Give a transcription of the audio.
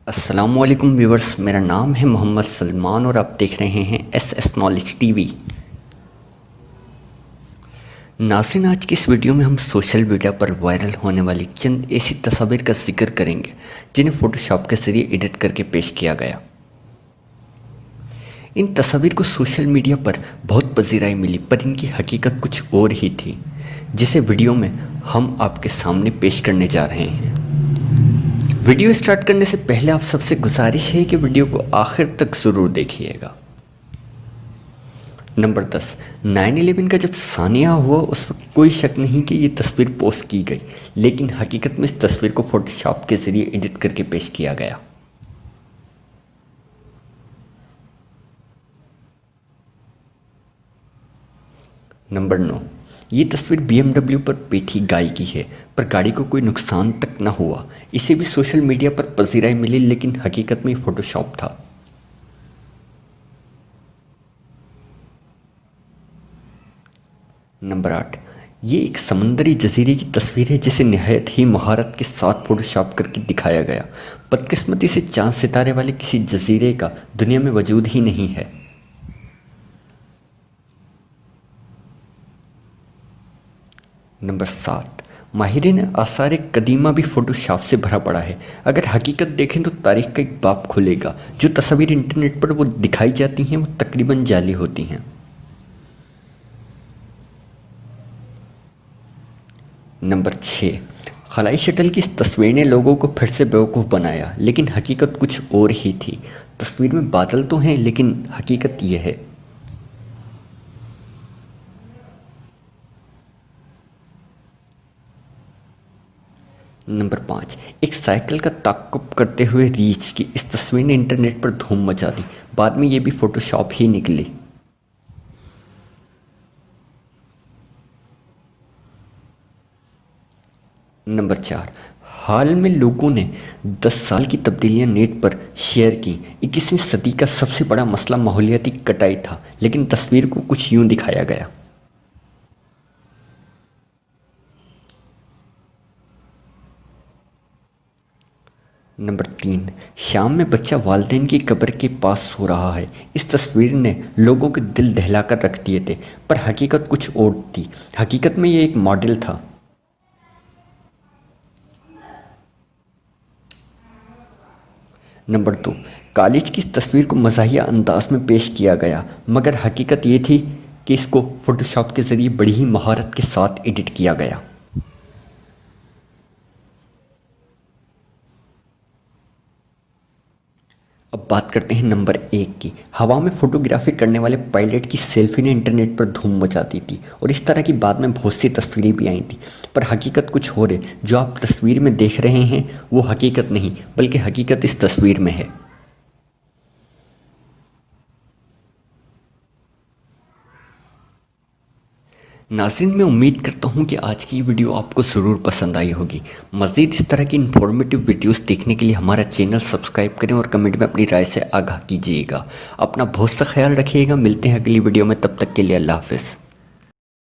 अस्सलामुअलैकुम व्यूवर्स, मेरा नाम है मोहम्मद सलमान और आप देख रहे हैं एस नॉलेज टीवी। नाज़रीन, आज की इस वीडियो में हम सोशल मीडिया पर वायरल होने वाली चंद ऐसी तस्वीर का जिक्र करेंगे जिन्हें फ़ोटोशॉप के ज़रिए एडिट करके पेश किया गया। इन तस्वीर को सोशल मीडिया पर बहुत पजीराई मिली, पर इनकी हकीकत कुछ और ही थी, जिसे वीडियो में हम आपके सामने पेश करने जा रहे हैं। वीडियो स्टार्ट करने से पहले आप सबसे गुजारिश है कि वीडियो को आखिर तक ज़रूर देखिएगा। नंबर 10, 9/11 का जब सानिया हुआ उस वक्त कोई शक नहीं कि ये तस्वीर पोस्ट की गई, लेकिन हकीकत में इस तस्वीर को फोटोशॉप के ज़रिए एडिट करके पेश किया गया। नंबर 9, ये तस्वीर BMW पर बैठी गाय की है, पर गाड़ी को कोई नुकसान तक न हुआ। इसे भी सोशल मीडिया पर पजीराई मिली, लेकिन हकीकत में फोटोशॉप था। नंबर 8, ये एक समंदरी जजीरे की तस्वीर है जिसे निहायत ही महारत के साथ फोटोशॉप करके दिखाया गया। बदकिस्मती से चांद सितारे वाले किसी जजीरे का दुनिया में वजूद ही नहीं है। नंबर 7, माहिरीन आसार कदीमा भी फोटोशॉप से भरा पड़ा है। अगर हकीकत देखें तो तारीख का एक बाब खुलेगा। जो तस्वीर इंटरनेट पर वो दिखाई जाती हैं वो तकरीबन जाली होती हैं। नंबर 6, खलाई शटल की इस तस्वीर ने लोगों को फिर से बेवकूफ़ बनाया, लेकिन हकीकत कुछ और ही थी। तस्वीर में बादल तो हैं, लेकिन हकीकत यह है। नंबर 5, एक साइकिल का ताक़ुब करते हुए रीछ की इस तस्वीर ने इंटरनेट पर धूम मचा दी। बाद में ये भी फोटोशॉप ही निकली। नंबर 4, हाल में लोगों ने 10 साल की तब्दीलियां नेट पर शेयर की। 21वीं सदी का सबसे बड़ा मसला माहौलियाती कटाई था, लेकिन तस्वीर को कुछ यूं दिखाया गया। नंबर 3, शाम में बच्चा वालिदैन की कब्र के पास सो रहा है। इस तस्वीर ने लोगों के दिल दहला कर रख दिए थे, पर हकीकत कुछ और थी। हकीकत में ये एक मॉडल था। नंबर 2, कॉलेज की इस तस्वीर को मज़ाहिया अंदाज में पेश किया गया, मगर हकीकत ये थी कि इसको फोटोशॉप के ज़रिए बड़ी ही महारत के साथ एडिट किया गया। अब बात करते हैं नंबर 1 की। हवा में फोटोग्राफी करने वाले पायलट की सेल्फी ने इंटरनेट पर धूम मचा दी थी, और इस तरह की बाद में बहुत सी तस्वीरें भी आई थी, पर हकीकत कुछ और है। जो आप तस्वीर में देख रहे हैं वो हकीकत नहीं, बल्कि हकीकत इस तस्वीर में है। नाज़रीन, मैं उम्मीद करता हूँ कि आज की वीडियो आपको ज़रूर पसंद आई होगी। मज़ीद इस तरह की इन्फॉर्मेटिव वीडियोस देखने के लिए हमारा चैनल सब्सक्राइब करें और कमेंट में अपनी राय से आगाह कीजिएगा। अपना बहुत सा ख्याल रखिएगा। मिलते हैं अगली वीडियो में, तब तक के लिए अल्लाह हाफ़िज़।